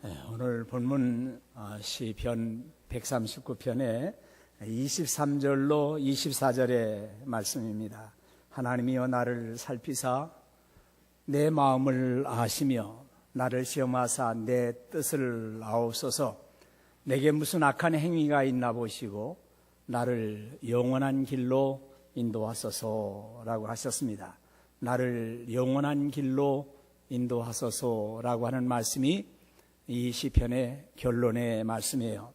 오늘 본문 시편 139편의 23절로 24절의 말씀입니다. 하나님이여 나를 살피사 내 마음을 아시며 나를 시험하사 내 뜻을 아옵소서. 내게 무슨 악한 행위가 있나 보시고 나를 영원한 길로 인도하소서라고 하셨습니다. 나를 영원한 길로 인도하소서라고 하는 말씀이 이 시편의 결론의 말씀이에요.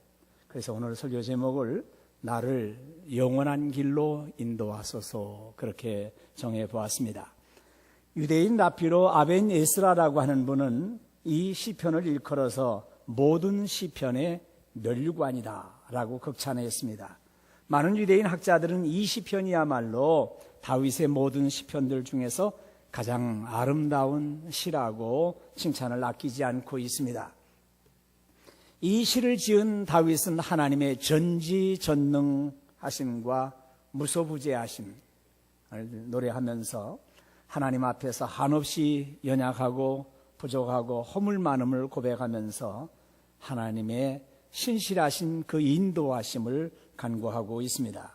그래서 오늘 설교 제목을 나를 영원한 길로 인도하소서 그렇게 정해 보았습니다. 유대인 라피로 아벤 에스라라고 하는 분은 이 시편을 일컬어서 모든 시편의 멸관이다라고 극찬했습니다. 많은 유대인 학자들은 이 시편이야말로 다윗의 모든 시편들 중에서 가장 아름다운 시라고 칭찬을 아끼지 않고 있습니다. 이 시를 지은 다윗은 하나님의 전지전능하심과 무소부재하심을 노래하면서 하나님 앞에서 한없이 연약하고 부족하고 허물 많음을 고백하면서 하나님의 신실하신 그 인도하심을 간구하고 있습니다.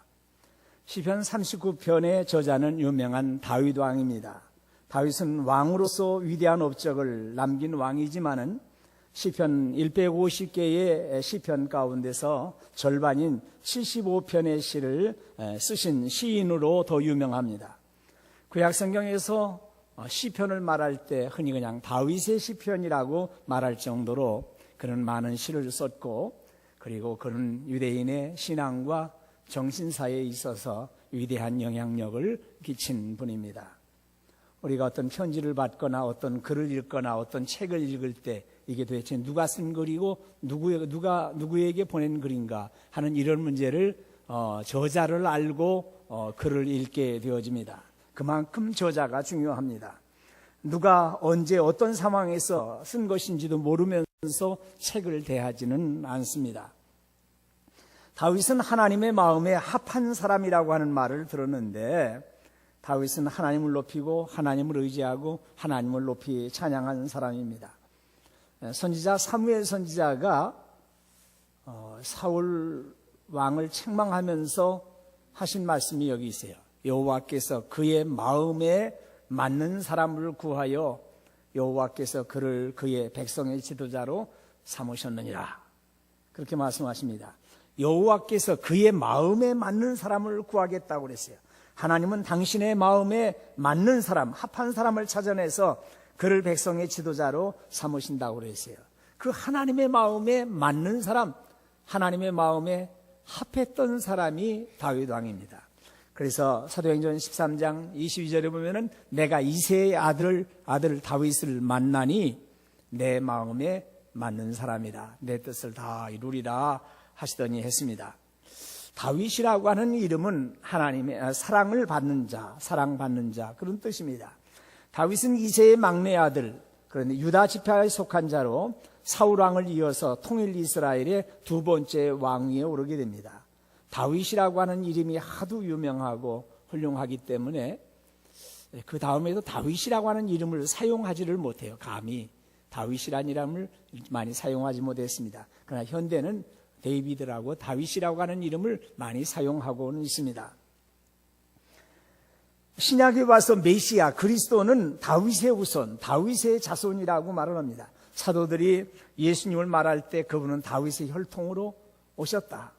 시편 39편의 저자는 유명한 다윗 왕입니다. 다윗은 왕으로서 위대한 업적을 남긴 왕이지만은 시편 150개의 시편 가운데서 절반인 75편의 시를 쓰신 시인으로 더 유명합니다. 구약 성경에서 시편을 말할 때 흔히 그냥 다윗의 시편이라고 말할 정도로 그는 많은 시를 썼고, 그리고 그는 유대인의 신앙과 정신사에 있어서 위대한 영향력을 끼친 분입니다. 우리가 어떤 편지를 받거나 어떤 글을 읽거나 어떤 책을 읽을 때 이게 도대체 누가 쓴 글이고 누구에게 보낸 글인가 하는 이런 문제를 저자를 알고 글을 읽게 되어집니다. 그만큼 저자가 중요합니다. 누가 언제 어떤 상황에서 쓴 것인지도 모르면서 책을 대하지는 않습니다. 다윗은 하나님의 마음에 합한 사람이라고 하는 말을 들었는데, 다윗은 하나님을 높이고 하나님을 의지하고 하나님을 높이 찬양하는 사람입니다. 선지자 사무엘 선지자가 사울 왕을 책망하면서 하신 말씀이 여기 있어요. 여호와께서 그의 마음에 맞는 사람을 구하여 여호와께서 그를 그의 백성의 지도자로 삼으셨느니라. 그렇게 말씀하십니다. 여호와께서 그의 마음에 맞는 사람을 구하겠다고 그랬어요. 하나님은 당신의 마음에 맞는 사람, 합한 사람을 찾아내서 그를 백성의 지도자로 삼으신다고 그랬어요. 그 하나님의 마음에 맞는 사람, 하나님의 마음에 합했던 사람이 다윗 왕입니다. 그래서 사도행전 13장 22절에 보면은 내가 이새의 아들 다윗을 만나니 내 마음에 맞는 사람이다. 내 뜻을 다 이루리라 하시더니 했습니다. 다윗이라고 하는 이름은 하나님의 사랑을 받는 자, 사랑받는 자 그런 뜻입니다. 다윗은 이새의 막내 아들, 그런데 유다 지파에 속한 자로 사울 왕을 이어서 통일 이스라엘의 두 번째 왕위에 오르게 됩니다. 다윗이라고 하는 이름이 하도 유명하고 훌륭하기 때문에 그 다음에도 다윗이라고 하는 이름을 사용하지를 못해요. 감히 다윗이라는 이름을 많이 사용하지 못했습니다. 그러나 현대는 데이비드라고 다윗이라고 하는 이름을 많이 사용하고는 있습니다. 신약에 와서 메시아 그리스도는 다윗의 후손, 다윗의 자손이라고 말을 합니다. 사도들이 예수님을 말할 때 그분은 다윗의 혈통으로 오셨다.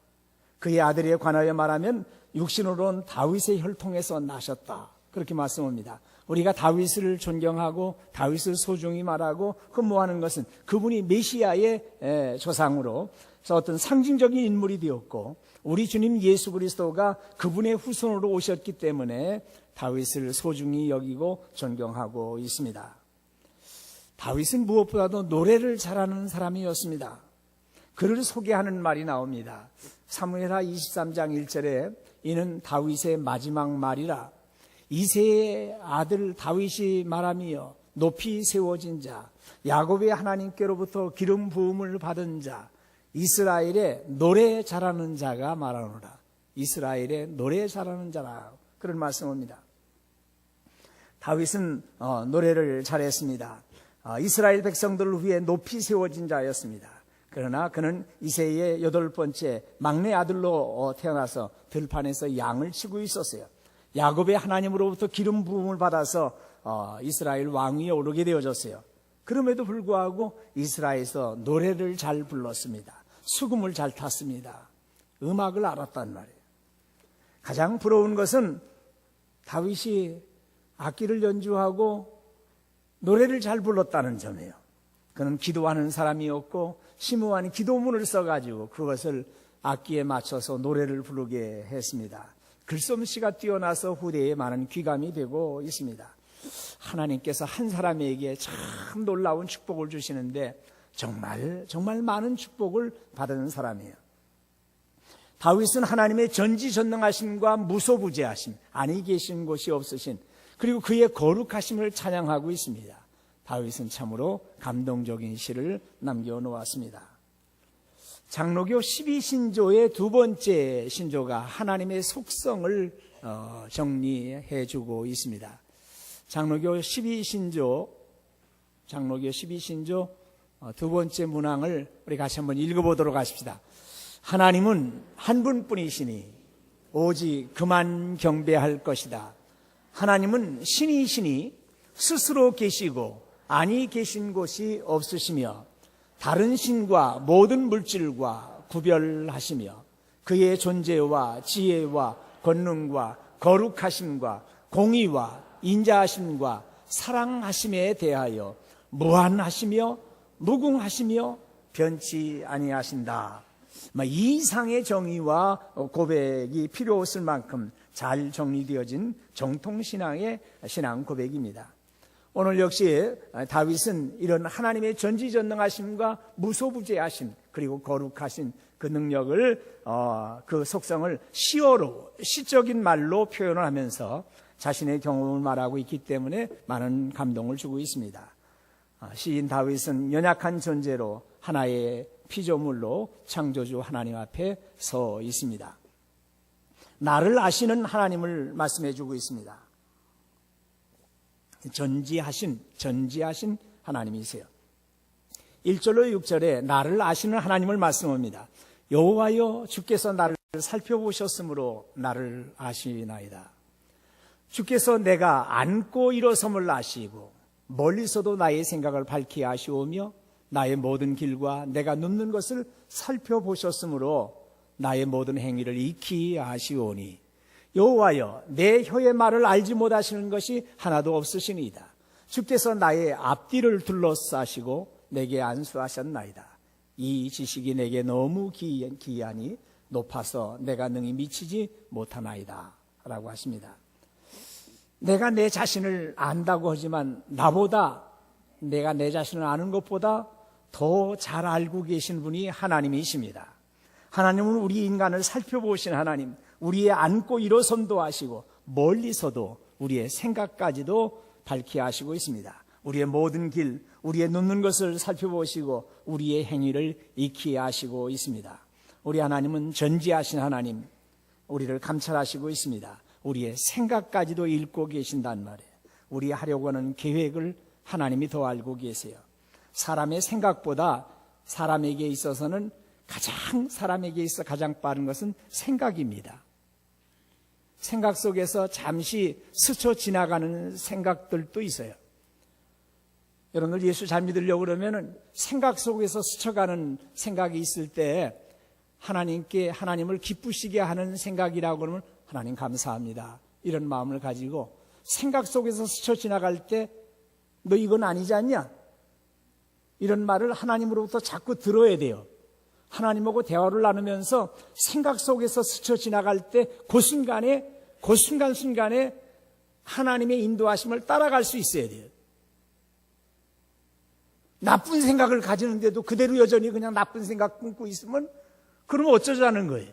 그의 아들에 관하여 말하면 육신으로는 다윗의 혈통에서 나셨다. 그렇게 말씀합니다. 우리가 다윗을 존경하고 다윗을 소중히 말하고 흠모하는 것은 그분이 메시아의 조상으로 어떤 상징적인 인물이 되었고, 우리 주님 예수 그리스도가 그분의 후손으로 오셨기 때문에 다윗을 소중히 여기고 존경하고 있습니다. 다윗은 무엇보다도 노래를 잘하는 사람이었습니다. 그를 소개하는 말이 나옵니다. 사무엘하 23장 1절에 이는 다윗의 마지막 말이라. 이새의 아들 다윗이 말하며 높이 세워진 자, 야곱의 하나님께로부터 기름 부음을 받은 자, 이스라엘의 노래 잘하는 자가 말하노라. 이스라엘의 노래 잘하는 자라. 그런 말씀입니다. 다윗은 노래를 잘했습니다. 이스라엘 백성들을 위해 높이 세워진 자였습니다. 그러나 그는 이새의 8번째 막내 아들로 태어나서 들판에서 양을 치고 있었어요. 야곱의 하나님으로부터 기름 부음을 받아서 이스라엘 왕위에 오르게 되어졌어요. 그럼에도 불구하고 이스라엘에서 노래를 잘 불렀습니다. 수금을 잘 탔습니다. 음악을 알았단 말이에요. 가장 부러운 것은 다윗이 악기를 연주하고 노래를 잘 불렀다는 점이에요. 그는 기도하는 사람이었고 심오한 기도문을 써가지고 그것을 악기에 맞춰서 노래를 부르게 했습니다. 글솜씨가 뛰어나서 후대에 많은 귀감이 되고 있습니다. 하나님께서 한 사람에게 참 놀라운 축복을 주시는데 정말 많은 축복을 받은 사람이에요. 다윗은 하나님의 전지전능하심과 무소부재하심, 아니 계신 곳이 없으신, 그리고 그의 거룩하심을 찬양하고 있습니다. 다윗은 참으로 감동적인 시를 남겨놓았습니다. 장로교 12신조의 두 번째 신조가 하나님의 속성을 정리해주고 있습니다. 장로교 12신조 두 번째 문항을 우리 같이 한번 읽어보도록 하십시다. 하나님은 한 분뿐이시니 오직 그만 경배할 것이다. 하나님은 신이시니 스스로 계시고 아니 계신 곳이 없으시며 다른 신과 모든 물질과 구별하시며 그의 존재와 지혜와 권능과 거룩하심과 공의와 인자하심과 사랑하심에 대하여 무한하시며 무궁하시며 변치 아니하신다. 이 이상의 정의와 고백이 필요 없을 만큼 잘 정리되어진 정통신앙의 신앙 고백입니다. 오늘 역시 다윗은 이런 하나님의 전지전능하심과 무소부재하심 그리고 거룩하신 그 능력을 그 속성을 시어로 시적인 말로 표현을 하면서 자신의 경험을 말하고 있기 때문에 많은 감동을 주고 있습니다. 시인 다윗은 연약한 존재로 하나의 피조물로 창조주 하나님 앞에 서 있습니다. 나를 아시는 하나님을 말씀해 주고 있습니다. 전지하신 하나님이세요. 1절로 6절에 나를 아시는 하나님을 말씀합니다. 여호와여 주께서 나를 살펴보셨으므로 나를 아시나이다. 주께서 내가 앉고 일어섬을 아시고 멀리서도 나의 생각을 밝히 아시오며 나의 모든 길과 내가 눕는 것을 살펴보셨으므로 나의 모든 행위를 익히 아시오니 여호와여 내 혀의 말을 알지 못하시는 것이 하나도 없으시니이다. 주께서 나의 앞뒤를 둘러싸시고 내게 안수하셨나이다. 이 지식이 내게 너무 기이하니 높아서 내가 능히 미치지 못하나이다 라고 하십니다. 내가 내 자신을 안다고 하지만 나보다 내가 내 자신을 아는 것보다 더 잘 알고 계신 분이 하나님이십니다. 하나님은 우리 인간을 살펴보신 하나님, 우리의 앉고 일어선도 아시고 멀리서도 우리의 생각까지도 밝히 아시고 있습니다. 우리의 모든 길, 우리의 눕는 것을 살펴보시고 우리의 행위를 익히 아시고 있습니다. 우리 하나님은 전지하신 하나님, 우리를 감찰하시고 있습니다. 우리의 생각까지도 읽고 계신단 말이에요. 우리 하려고 하는 계획을 하나님이 더 알고 계세요. 사람의 생각보다 사람에게 있어서는 사람에게 있어 가장 빠른 것은 생각입니다. 생각 속에서 잠시 스쳐 지나가는 생각들도 있어요. 여러분들 예수 잘 믿으려고 그러면은 생각 속에서 스쳐가는 생각이 있을 때 하나님을 기쁘시게 하는 생각이라고 그러면 하나님 감사합니다. 이런 마음을 가지고 생각 속에서 스쳐 지나갈 때 너 이건 아니지 않냐? 이런 말을 하나님으로부터 자꾸 들어야 돼요. 하나님하고 대화를 나누면서 생각 속에서 스쳐 지나갈 때 그 순간순간에 하나님의 인도하심을 따라갈 수 있어야 돼요. 나쁜 생각을 가지는데도 그대로 여전히 그냥 나쁜 생각 꿈꾸고 있으면 그러면 어쩌자는 거예요.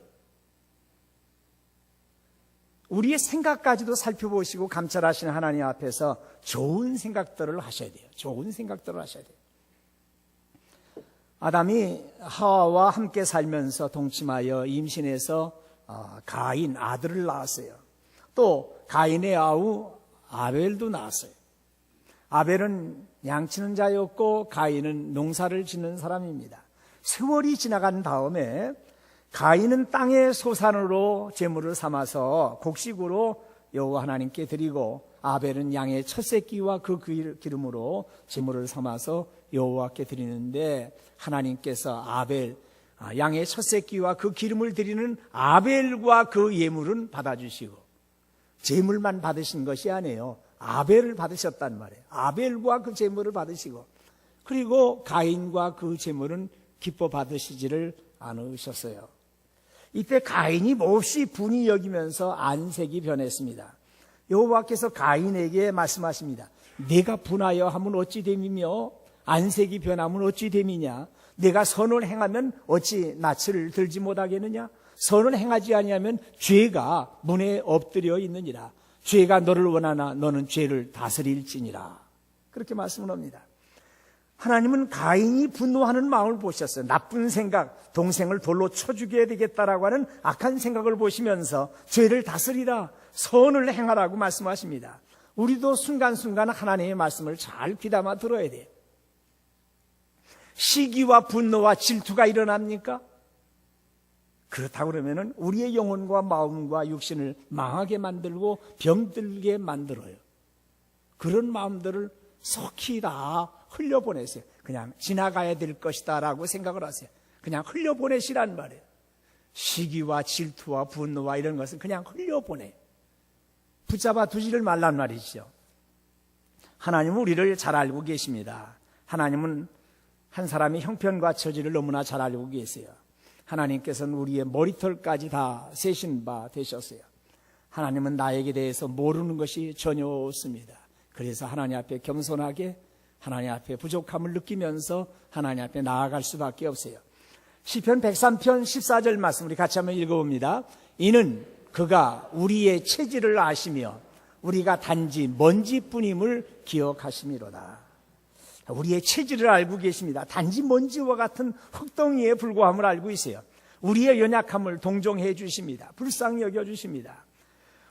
우리의 생각까지도 살펴보시고 감찰하시는 하나님 앞에서 좋은 생각들을 하셔야 돼요. 좋은 생각들을 하셔야 돼요. 아담이 하와와 함께 살면서 동침하여 임신해서 가인 아들을 낳았어요. 또 가인의 아우 아벨도 낳았어요. 아벨은 양치는 자였고 가인은 농사를 짓는 사람입니다. 세월이 지나간 다음에 가인은 땅의 소산으로 제물을 삼아서 곡식으로 여호와 하나님께 드리고, 아벨은 양의 첫 새끼와 그 기름으로 제물을 삼아서 여호와께 드리는데, 하나님께서 양의 첫 새끼와 그 기름을 드리는 아벨과 그 예물은 받아주시고, 제물만 받으신 것이 아니에요. 아벨을 받으셨단 말이에요. 아벨과 그 제물을 받으시고, 그리고 가인과 그 제물은 기뻐 받으시지를 않으셨어요. 이때 가인이 몹시 분이 여기면서 안색이 변했습니다. 여호와께서 가인에게 말씀하십니다. 내가 분하여 하면 어찌 됨이며 안색이 변하면 어찌 됨이냐? 내가 선을 행하면 어찌 낯을 들지 못하겠느냐? 선을 행하지 아니하면 죄가 문에 엎드려 있느니라. 죄가 너를 원하나 너는 죄를 다스릴지니라. 그렇게 말씀을 합니다. 하나님은 가인이 분노하는 마음을 보셨어요. 나쁜 생각, 동생을 돌로 쳐 죽여야 되겠다라고 하는 악한 생각을 보시면서 죄를 다스리라, 선을 행하라고 말씀하십니다. 우리도 순간순간 하나님의 말씀을 잘 귀담아 들어야 돼요. 시기와 분노와 질투가 일어납니까? 그렇다고 그러면 우리의 영혼과 마음과 육신을 망하게 만들고 병들게 만들어요. 그런 마음들을 속히 다 흘려보내세요. 그냥 지나가야 될 것이다 라고 생각을 하세요. 그냥 흘려보내시란 말이에요. 시기와 질투와 분노와 이런 것은 그냥 흘려보내. 붙잡아 두지를 말란 말이죠. 하나님은 우리를 잘 알고 계십니다. 하나님은 한 사람의 형편과 처지를 너무나 잘 알고 계세요. 하나님께서는 우리의 머리털까지 다 세신 바 되셨어요. 하나님은 나에게 대해서 모르는 것이 전혀 없습니다. 그래서 하나님 앞에 겸손하게 하나님 앞에 부족함을 느끼면서 하나님 앞에 나아갈 수밖에 없어요. 시편 103편 14절 말씀 우리 같이 한번 읽어봅니다. 이는 그가 우리의 체질을 아시며 우리가 단지 먼지뿐임을 기억하심이로다. 우리의 체질을 알고 계십니다. 단지 먼지와 같은 흙덩이에 불과함을 알고 있어요. 우리의 연약함을 동정해 주십니다. 불쌍히 여겨 주십니다.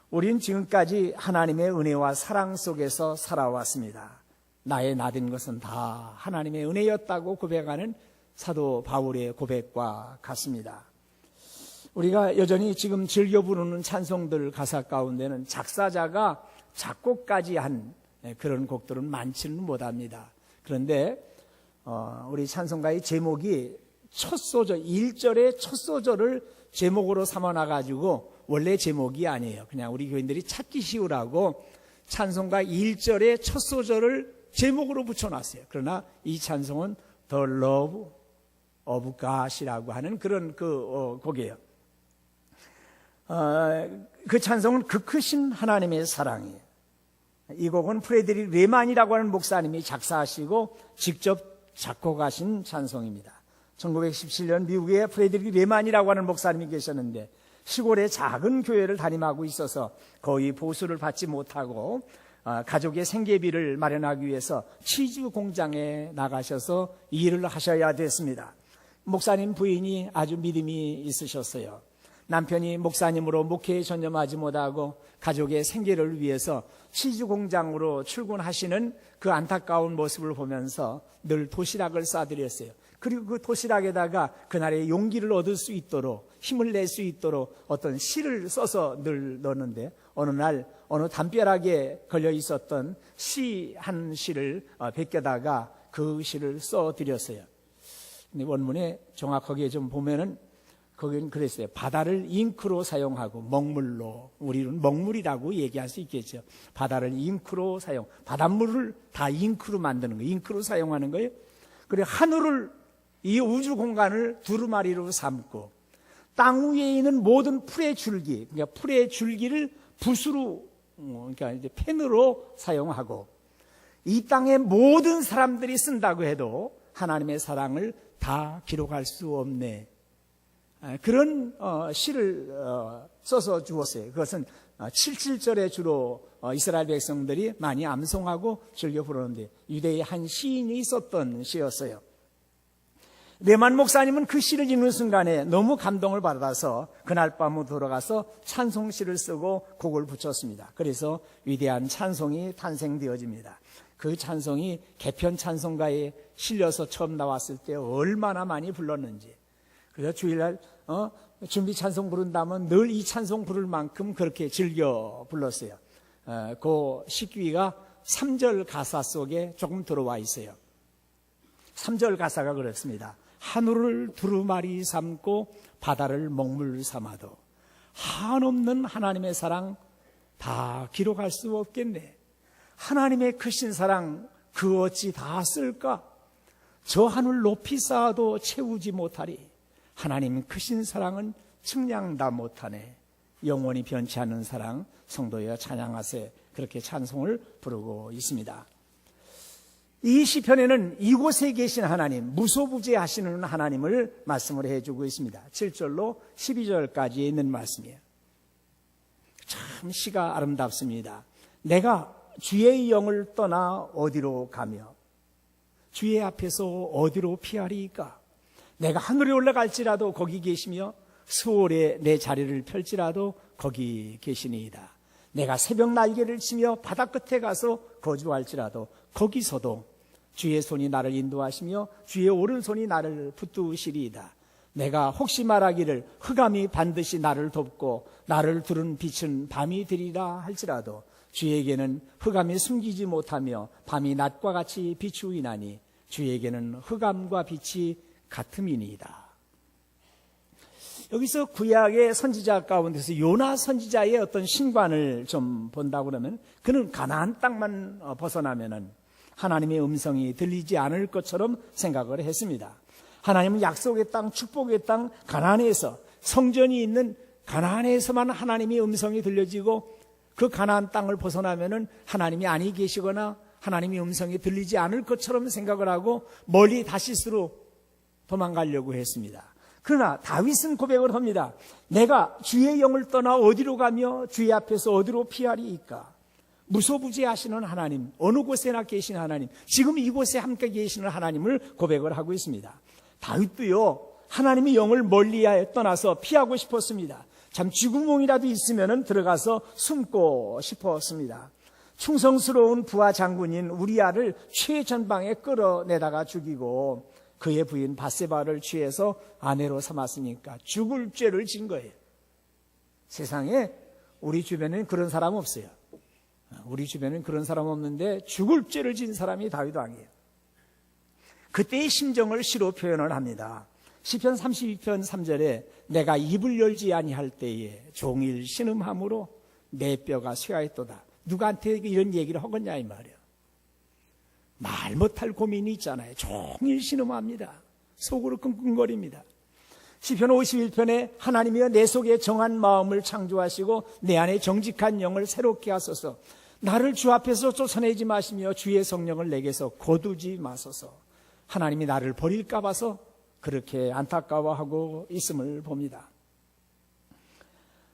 우린 지금까지 하나님의 은혜와 사랑 속에서 살아왔습니다. 나의 나된 것은 다 하나님의 은혜였다고 고백하는 사도 바울의 고백과 같습니다. 우리가 여전히 지금 즐겨 부르는 찬송들 가사 가운데는 작사자가 작곡까지 한 그런 곡들은 많지는 못합니다. 그런데 우리 찬송가의 제목이 첫 소절, 1절의 첫 소절을 제목으로 삼아놔가지고 원래 제목이 아니에요. 그냥 우리 교인들이 찾기 쉬우라고 찬송가 1절의 첫 소절을 제목으로 붙여놨어요. 그러나 이 찬송은 The Love of God이라고 하는 그런 곡이에요. 그 찬송은 그 크신 하나님의 사랑이에요. 이 곡은 프레드릭 레만이라고 하는 목사님이 작사하시고 직접 작곡하신 찬송입니다. 1917년 미국에 프레드릭 레만이라고 하는 목사님이 계셨는데 시골의 작은 교회를 담임하고 있어서 거의 보수를 받지 못하고 가족의 생계비를 마련하기 위해서 치즈 공장에 나가셔서 일을 하셔야 됐습니다. 목사님 부인이 아주 믿음이 있으셨어요. 남편이 목사님으로 목회에 전념하지 못하고 가족의 생계를 위해서 치즈 공장으로 출근하시는 그 안타까운 모습을 보면서 늘 도시락을 싸드렸어요. 그리고 그 도시락에다가 그날의 용기를 얻을 수 있도록 힘을 낼 수 있도록 어떤 시를 써서 늘 넣었는데 어느 날 어느 담벼락에 걸려 있었던 시 한 시를 베껴다가 그 시를 써드렸어요. 근데 원문에 정확하게 좀 보면은 거기는 그랬어요. 바다를 잉크로 사용하고 먹물로, 우리는 먹물이라고 얘기할 수 있겠죠. 바다를 잉크로 사용, 바닷물을 다 잉크로 만드는 거예요. 잉크로 사용하는 거예요. 그리고 하늘을, 이 우주 공간을 두루마리로 삼고 땅 위에 있는 모든 풀의 줄기, 그러니까 풀의 줄기를 붓으로, 그러니까 이제 펜으로 사용하고 이 땅의 모든 사람들이 쓴다고 해도 하나님의 사랑을 다 기록할 수 없네. 그런 시를 써서 주었어요. 그것은 77절에 주로 이스라엘 백성들이 많이 암송하고 즐겨 부르는데 유대의 한 시인이 썼던 시였어요. 레만 목사님은 그 시를 읽는 순간에 너무 감동을 받아서 그날 밤으로 돌아가서 찬송시를 쓰고 곡을 붙였습니다. 그래서 위대한 찬송이 탄생되어집니다. 그 찬송이 개편 찬송가에 실려서 처음 나왔을 때 얼마나 많이 불렀는지. 그래서 주일날 준비 찬송 부른다면 늘 이 찬송 부를 만큼 그렇게 즐겨 불렀어요. 그 식귀가 3절 가사 속에 조금 들어와 있어요. 3절 가사가 그렇습니다. 하늘을 두루마리 삼고 바다를 먹물 삼아도 한없는 하나님의 사랑 다 기록할 수 없겠네. 하나님의 크신 사랑 그 어찌 다 쓸까? 저 하늘 높이 쌓아도 채우지 못하리. 하나님 크신 사랑은 측량 다 못하네. 영원히 변치 않는 사랑, 성도여 찬양하세. 그렇게 찬송을 부르고 있습니다. 이 시편에는 이곳에 계신 하나님, 무소부재하시는 하나님을 말씀을 해주고 있습니다. 7절로 12절까지 있는 말씀이에요. 참 시가 아름답습니다. 내가 주의 영을 떠나 어디로 가며 주의 앞에서 어디로 피하리이까? 내가 하늘에 올라갈지라도 거기 계시며 수월에 내 자리를 펼지라도 거기 계시니이다. 내가 새벽 날개를 치며 바다 끝에 가서 거주할지라도 거기서도 주의 손이 나를 인도하시며 주의 오른손이 나를 붙드시리이다. 내가 혹시 말하기를 흑암이 반드시 나를 돕고 나를 두른 빛은 밤이 되리라 할지라도 주에게는 흑암이 숨기지 못하며 밤이 낮과 같이 비추이나니 주에게는 흑암과 빛이 같음이니이다. 여기서 구약의 선지자 가운데서 요나 선지자의 어떤 신관을 좀 본다고 그러면 그는 가나안 땅만 벗어나면은 하나님의 음성이 들리지 않을 것처럼 생각을 했습니다. 하나님은 약속의 땅, 축복의 땅, 가나안에서 성전이 있는 가나안에서만 하나님의 음성이 들려지고 그 가나안 땅을 벗어나면은 하나님이 아니 계시거나 하나님의 음성이 들리지 않을 것처럼 생각을 하고 멀리 다시스로 도망가려고 했습니다. 그러나 다윗은 고백을 합니다. 내가 주의 영을 떠나 어디로 가며 주의 앞에서 어디로 피하리이까? 무소부재하시는 하나님, 어느 곳에나 계신 하나님, 지금 이곳에 함께 계시는 하나님을 고백을 하고 있습니다. 다윗도요, 하나님의 영을 멀리 떠나서 피하고 싶었습니다. 참 쥐구멍이라도 있으면 들어가서 숨고 싶었습니다. 충성스러운 부하 장군인 우리아를 최전방에 끌어내다가 죽이고 그의 부인 바세바를 취해서 아내로 삼았으니까 죽을 죄를 진 거예요. 세상에 우리 주변에는 그런 사람 없어요. 우리 주변에는 그런 사람 없는데 죽을 죄를 진 사람이 다윗 왕이에요. 그때의 심정을 시로 표현을 합니다. 시편 32편 3절에 내가 입을 열지 아니할 때에 종일 신음함으로 내 뼈가 쇠하였도다. 누구한테 이런 얘기를 하겠냐 이 말이에요. 말 못할 고민이 있잖아요. 종일 신음합니다. 속으로 끙끙거립니다. 시편 51편에 하나님이여 내 속에 정한 마음을 창조하시고 내 안에 정직한 영을 새롭게 하소서. 나를 주 앞에서 쫓아내지 마시며 주의 성령을 내게서 거두지 마소서. 하나님이 나를 버릴까 봐서 그렇게 안타까워하고 있음을 봅니다.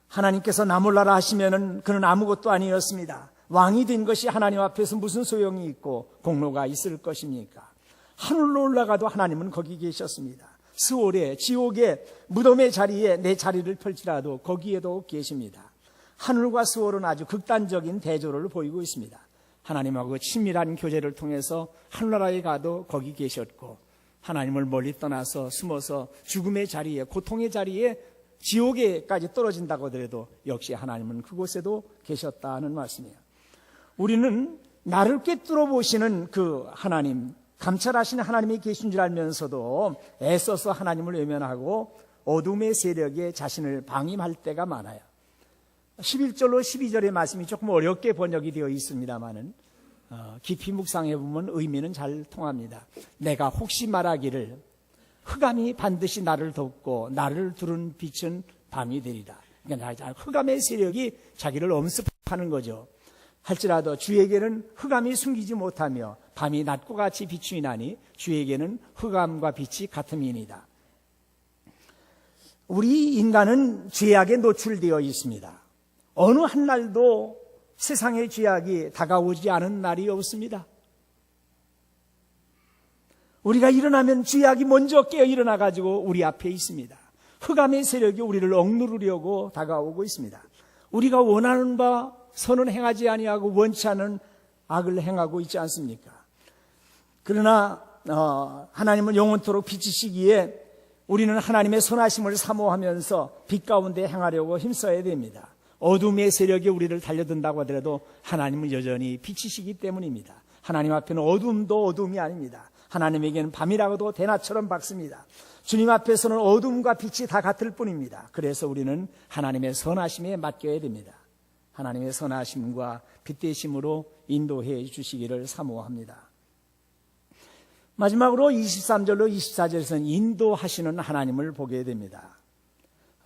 하나님께서 나 몰라라 하시면은 그는 아무것도 아니었습니다. 왕이 된 것이 하나님 앞에서 무슨 소용이 있고 공로가 있을 것입니까? 하늘로 올라가도 하나님은 거기 계셨습니다. 스올에 지옥의 무덤의 자리에 내 자리를 펼치라도 거기에도 계십니다. 하늘과 스올은 아주 극단적인 대조를 보이고 있습니다. 하나님하고 친밀한 교제를 통해서 하늘나라에 가도 거기 계셨고 하나님을 멀리 떠나서 숨어서 죽음의 자리에 고통의 자리에 지옥에까지 떨어진다고 하더라도 역시 하나님은 그곳에도 계셨다는 말씀이에요. 우리는 나를 꿰뚫어 보시는 그 하나님, 감찰하시는 하나님이 계신 줄 알면서도 애써서 하나님을 외면하고 어둠의 세력에 자신을 방임할 때가 많아요. 11절로 12절의 말씀이 조금 어렵게 번역이 되어 있습니다만은 깊이 묵상해 보면 의미는 잘 통합니다. 내가 혹시 말하기를 흑암이 반드시 나를 덮고 나를 두른 빛은 밤이 되리라. 그러니까 흑암의 세력이 자기를 엄습하는 거죠. 할지라도 주에게는 흑암이 숨기지 못하며 밤이 낮과 같이 비추이나니 주에게는 흑암과 빛이 같음이니이다. 우리 인간은 죄악에 노출되어 있습니다. 어느 한 날도 세상의 죄악이 다가오지 않은 날이 없습니다. 우리가 일어나면 죄악이 먼저 깨어 일어나가지고 우리 앞에 있습니다. 흑암의 세력이 우리를 억누르려고 다가오고 있습니다. 우리가 원하는 바 선은 행하지 아니하고 원치 않은 악을 행하고 있지 않습니까? 그러나 하나님은 영원토록 빛이시기에 우리는 하나님의 선하심을 사모하면서 빛 가운데 행하려고 힘써야 됩니다. 어둠의 세력이 우리를 달려든다고 하더라도 하나님은 여전히 빛이시기 때문입니다. 하나님 앞에는 어둠도 어둠이 아닙니다. 하나님에게는 밤이라고도 대낮처럼 밝습니다. 주님 앞에서는 어둠과 빛이 다 같을 뿐입니다. 그래서 우리는 하나님의 선하심에 맡겨야 됩니다. 하나님의 선하심과 빛되심으로 인도해 주시기를 사모합니다. 마지막으로 23절로 24절에서는 인도하시는 하나님을 보게 됩니다.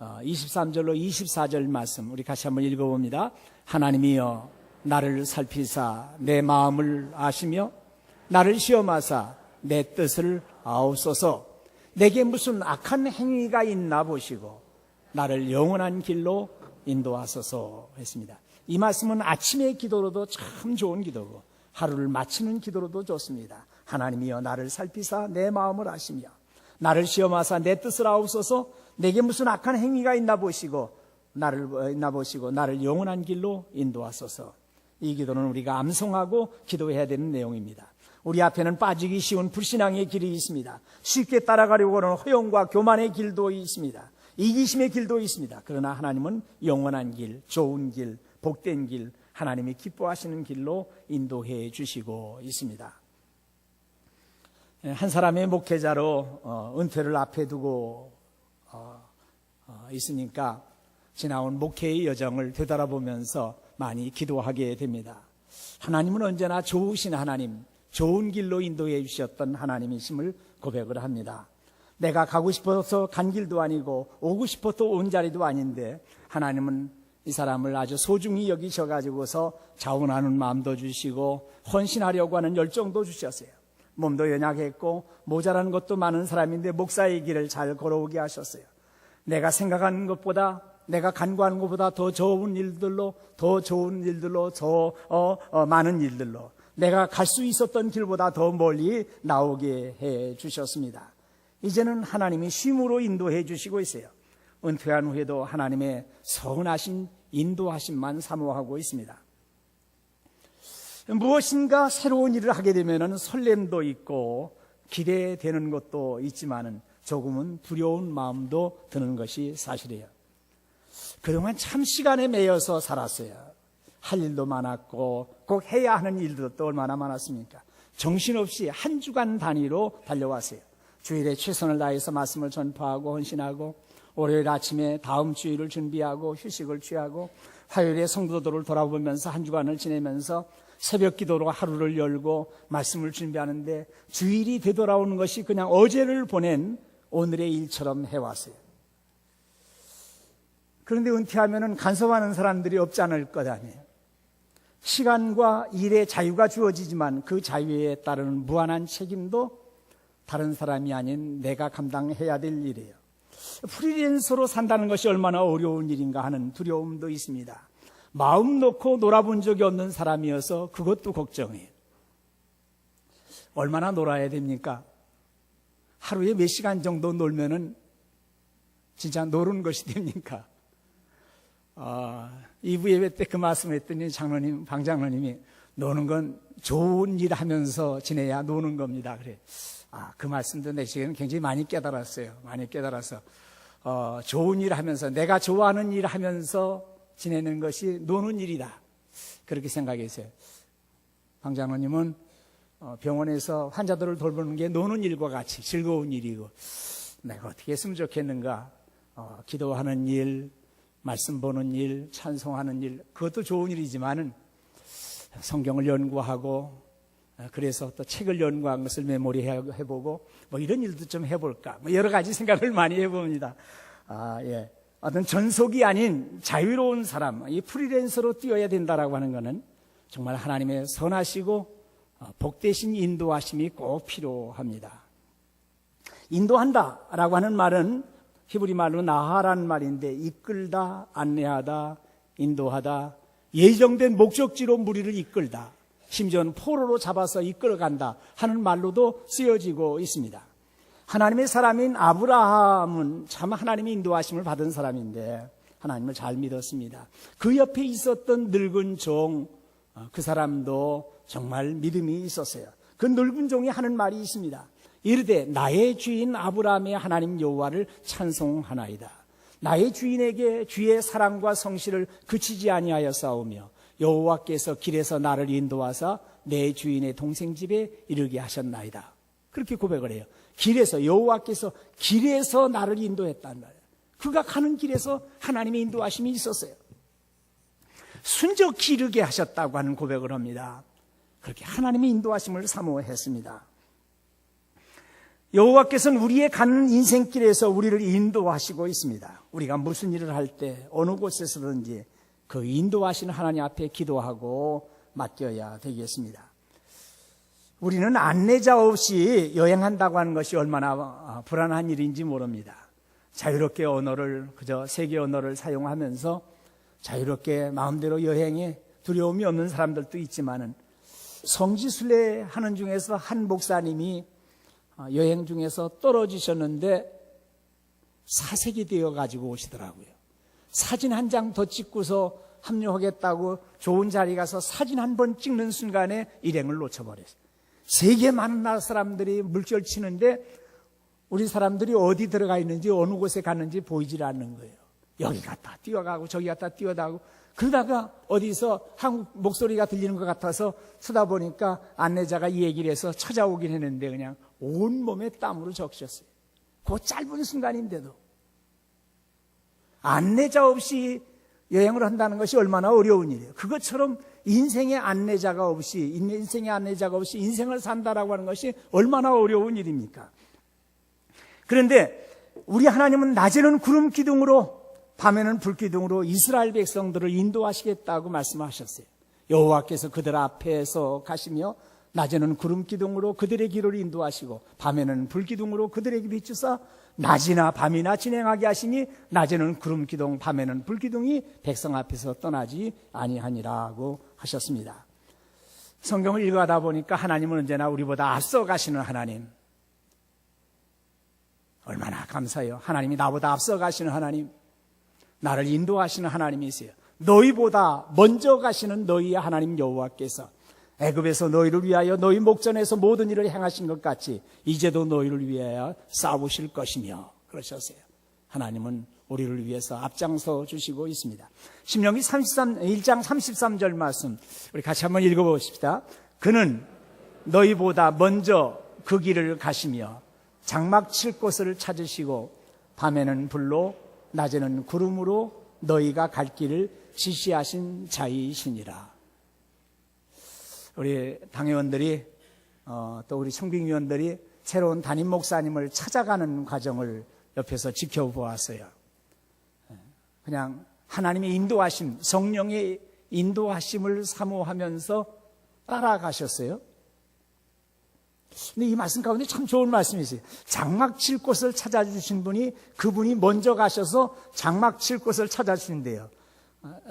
23절로 24절 말씀 우리 같이 한번 읽어봅니다. 하나님이여 나를 살피사 내 마음을 아시며 나를 시험하사 내 뜻을 아옵소서. 내게 무슨 악한 행위가 있나 보시고 나를 영원한 길로 인도하소서 했습니다. 이 말씀은 아침의 기도로도 참 좋은 기도고 하루를 마치는 기도로도 좋습니다. 하나님이여 나를 살피사 내 마음을 아시며 나를 시험하사 내 뜻을 아옵소서. 내게 무슨 악한 행위가 있나 보시고 나를 영원한 길로 인도하소서. 이 기도는 우리가 암송하고 기도해야 되는 내용입니다. 우리 앞에는 빠지기 쉬운 불신앙의 길이 있습니다. 쉽게 따라가려고 하는 허용과 교만의 길도 있습니다. 이기심의 길도 있습니다. 그러나 하나님은 영원한 길, 좋은 길, 복된 길, 하나님이 기뻐하시는 길로 인도해 주시고 있습니다. 한 사람의 목회자로 은퇴를 앞에 두고 있으니까 지나온 목회의 여정을 되돌아보면서 많이 기도하게 됩니다. 하나님은 언제나 좋으신 하나님, 좋은 길로 인도해 주셨던 하나님이심을 고백을 합니다. 내가 가고 싶어서 간 길도 아니고 오고 싶어서 온 자리도 아닌데 하나님은 이 사람을 아주 소중히 여기셔가지고서 자원하는 마음도 주시고 헌신하려고 하는 열정도 주셨어요. 몸도 연약했고 모자라는 것도 많은 사람인데 목사의 길을 잘 걸어오게 하셨어요. 내가 생각하는 것보다 내가 간구하는 것보다 더 좋은 일들로 더 많은 일들로 내가 갈 수 있었던 길보다 더 멀리 나오게 해 주셨습니다. 이제는 하나님이 쉼으로 인도해 주시고 있어요. 은퇴한 후에도 하나님의 선하신 인도하심만 사모하고 있습니다. 무엇인가 새로운 일을 하게 되면 설렘도 있고 기대되는 것도 있지만 조금은 두려운 마음도 드는 것이 사실이에요. 그동안 참 시간에 매여서 살았어요. 할 일도 많았고 꼭 해야 하는 일도 또 얼마나 많았습니까? 정신없이 한 주간 단위로 달려왔어요. 주일에 최선을 다해서 말씀을 전파하고 헌신하고 월요일 아침에 다음 주일을 준비하고 휴식을 취하고 화요일에 성도들을 돌아보면서 한 주간을 지내면서 새벽 기도로 하루를 열고 말씀을 준비하는데 주일이 되돌아오는 것이 그냥 어제를 보낸 오늘의 일처럼 해왔어요. 그런데 은퇴하면 간섭하는 사람들이 없지 않을 것 아니에요. 시간과 일의 자유가 주어지지만 그 자유에 따르는 무한한 책임도 다른 사람이 아닌 내가 감당해야 될 일이에요. 프리랜서로 산다는 것이 얼마나 어려운 일인가 하는 두려움도 있습니다. 마음 놓고 놀아본 적이 없는 사람이어서 그것도 걱정해요. 얼마나 놀아야 됩니까? 하루에 몇 시간 정도 놀면은 진짜 노는 것이 됩니까? 2부 예배 때 그 말씀을 했더니 방 장로님이 노는 건 좋은 일 하면서 지내야 노는 겁니다. 그래. 그 말씀도 내 시간에 굉장히 많이 깨달았어요. 많이 깨달아서 좋은 일 하면서 내가 좋아하는 일 하면서 지내는 것이 노는 일이다. 그렇게 생각했어요. 방 장로님은 병원에서 환자들을 돌보는 게 노는 일과 같이 즐거운 일이고 내가 어떻게 했으면 좋겠는가. 기도하는 일, 말씀 보는 일, 찬송하는 일, 그것도 좋은 일이지만은 성경을 연구하고 그래서 또 책을 연구한 것을 메모리해보고 뭐 이런 일도 좀 해볼까. 뭐 여러 가지 생각을 많이 해봅니다. 예. 어떤 전속이 아닌 자유로운 사람, 이 프리랜서로 뛰어야 된다라고 하는 것은 정말 하나님의 선하시고 복되신 인도하심이 꼭 필요합니다. 인도한다라고 하는 말은 히브리 말로 나하라는 말인데 이끌다, 안내하다, 인도하다, 예정된 목적지로 무리를 이끌다, 심지어는 포로로 잡아서 이끌어간다 하는 말로도 쓰여지고 있습니다. 하나님의 사람인 아브라함은 참 하나님의 인도하심을 받은 사람인데 하나님을 잘 믿었습니다. 그 옆에 있었던 늙은 종, 그 사람도 정말 믿음이 있었어요. 그 늙은 종이 하는 말이 있습니다. 이르되 나의 주인 아브라함의 하나님 여호와를 찬송하나이다. 나의 주인에게 주의 사랑과 성실을 그치지 아니하여 싸우며 여호와께서 길에서 나를 인도하사 내 주인의 동생 집에 이르게 하셨나이다. 그렇게 고백을 해요. 길에서, 여호와께서 길에서 나를 인도했단 말이에요. 그가 가는 길에서 하나님의 인도하심이 있었어요. 순적히 이르게 하셨다고 하는 고백을 합니다. 그렇게 하나님의 인도하심을 사모했습니다. 여호와께서는 우리의 가는 인생길에서 우리를 인도하시고 있습니다. 우리가 무슨 일을 할 때 어느 곳에서든지 그 인도하시는 하나님 앞에 기도하고 맡겨야 되겠습니다. 우리는 안내자 없이 여행한다고 하는 것이 얼마나 불안한 일인지 모릅니다. 자유롭게 언어를, 그저 세계 언어를 사용하면서 자유롭게 마음대로 여행에 두려움이 없는 사람들도 있지만은 성지순례 하는 중에서 한 목사님이 여행 중에서 떨어지셨는데 사색이 되어 가지고 오시더라고요. 사진 한 장 더 찍고서 합류하겠다고 좋은 자리 가서 사진 한 번 찍는 순간에 일행을 놓쳐버렸어요. 세계 많은 나라 사람들이 물결 치는데 우리 사람들이 어디 들어가 있는지 어느 곳에 갔는지 보이질 않는 거예요. 여기 갔다 뛰어가고 저기 갔다 뛰어가고 그러다가 어디서 한국 목소리가 들리는 것 같아서 쳐다보니까 안내자가 이 얘기를 해서 찾아오긴 했는데 그냥 온몸에 땀으로 적셨어요. 그 짧은 순간인데도. 안내자 없이 여행을 한다는 것이 얼마나 어려운 일이에요. 그것처럼 인생의 안내자가 없이 인생을 산다라고 하는 것이 얼마나 어려운 일입니까? 그런데 우리 하나님은 낮에는 구름 기둥으로 밤에는 불기둥으로 이스라엘 백성들을 인도하시겠다고 말씀하셨어요. 여호와께서 그들 앞에서 가시며 낮에는 구름 기둥으로 그들의 길을 인도하시고 밤에는 불기둥으로 그들에게 비추사 낮이나 밤이나 진행하게 하시니 낮에는 구름 기둥 밤에는 불기둥이 백성 앞에서 떠나지 아니하니라고 하셨습니다. 성경을 읽어가다 보니까 하나님은 언제나 우리보다 앞서 가시는 하나님, 얼마나 감사해요. 하나님이 나보다 앞서 가시는 하나님, 나를 인도하시는 하나님이세요. 너희보다 먼저 가시는 너희의 하나님 여호와께서 애굽에서 너희를 위하여 너희 목전에서 모든 일을 행하신 것 같이 이제도 너희를 위하여 싸우실 것이며 그러셨어요. 하나님은 우리를 위해서 앞장서 주시고 있습니다. 신명기 1장 33절 말씀 우리 같이 한번 읽어보십시다. 그는 너희보다 먼저 그 길을 가시며 장막 칠 곳을 찾으시고 밤에는 불로 낮에는 구름으로 너희가 갈 길을 지시하신 자이시니라. 우리 당회원들이 또 우리 청빙위원들이 새로운 담임 목사님을 찾아가는 과정을 옆에서 지켜보았어요. 그냥 하나님의 인도하심, 성령의 인도하심을 사모하면서 따라가셨어요. 근데 이 말씀 가운데 참 좋은 말씀이세요. 장막 칠 곳을 찾아주신 분이 그분이 먼저 가셔서 장막 칠 곳을 찾아주신대요.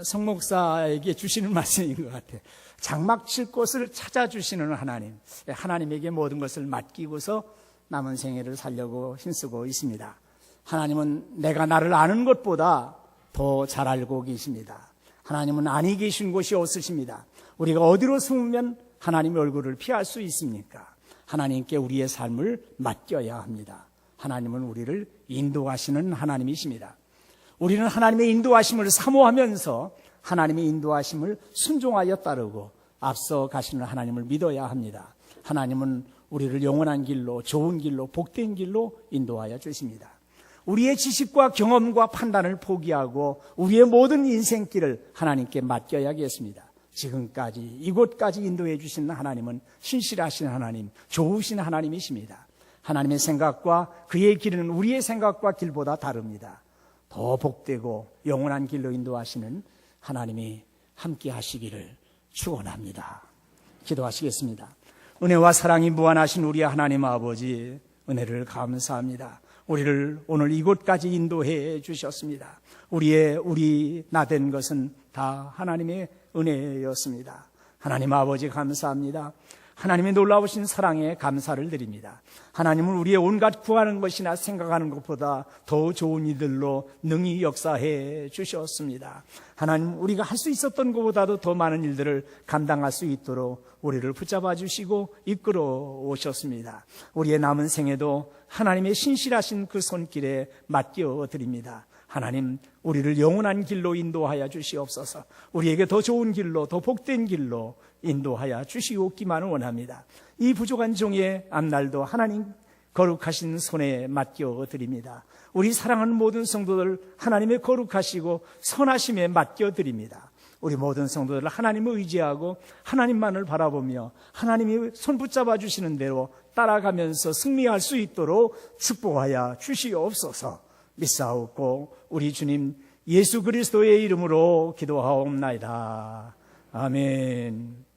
성 목사에게 주시는 말씀인 것 같아요. 장막 칠 곳을 찾아주시는 하나님, 하나님에게 모든 것을 맡기고서 남은 생애를 살려고 힘쓰고 있습니다. 하나님은 내가 나를 아는 것보다 더 잘 알고 계십니다. 하나님은 아니 계신 곳이 없으십니다. 우리가 어디로 숨으면 하나님의 얼굴을 피할 수 있습니까? 하나님께 우리의 삶을 맡겨야 합니다. 하나님은 우리를 인도하시는 하나님이십니다. 우리는 하나님의 인도하심을 사모하면서 하나님의 인도하심을 순종하여 따르고 앞서 가시는 하나님을 믿어야 합니다. 하나님은 우리를 영원한 길로, 좋은 길로, 복된 길로 인도하여 주십니다. 우리의 지식과 경험과 판단을 포기하고 우리의 모든 인생길을 하나님께 맡겨야겠습니다. 지금까지 이곳까지 인도해 주신 하나님은 신실하신 하나님, 좋으신 하나님이십니다. 하나님의 생각과 그의 길은 우리의 생각과 길보다 다릅니다. 더 복되고 영원한 길로 인도하시는 하나님이 함께 하시기를 축원합니다. 기도하시겠습니다. 은혜와 사랑이 무한하신 우리 하나님 아버지, 은혜를 감사합니다. 우리를 오늘 이곳까지 인도해 주셨습니다. 우리 나된 것은 다 하나님의 은혜였습니다. 하나님 아버지 감사합니다. 하나님의 놀라우신 사랑에 감사를 드립니다. 하나님은 우리의 온갖 구하는 것이나 생각하는 것보다 더 좋은 이들로 능히 역사해 주셨습니다. 하나님, 우리가 할 수 있었던 것보다도 더 많은 일들을 감당할 수 있도록 우리를 붙잡아 주시고 이끌어 오셨습니다. 우리의 남은 생에도 하나님의 신실하신 그 손길에 맡겨 드립니다. 하나님, 우리를 영원한 길로 인도하여 주시옵소서. 우리에게 더 좋은 길로, 더 복된 길로 인도하여 주시옵기만을 원합니다. 이 부족한 종의 앞날도 하나님 거룩하신 손에 맡겨 드립니다. 우리 사랑하는 모든 성도들 하나님의 거룩하시고 선하심에 맡겨 드립니다. 우리 모든 성도들 하나님을 의지하고 하나님만을 바라보며 하나님이 손 붙잡아 주시는 대로 따라가면서 승리할 수 있도록 축복하여 주시옵소서. 믿사옵고 우리 주님 예수 그리스도의 이름으로 기도하옵나이다. 아멘.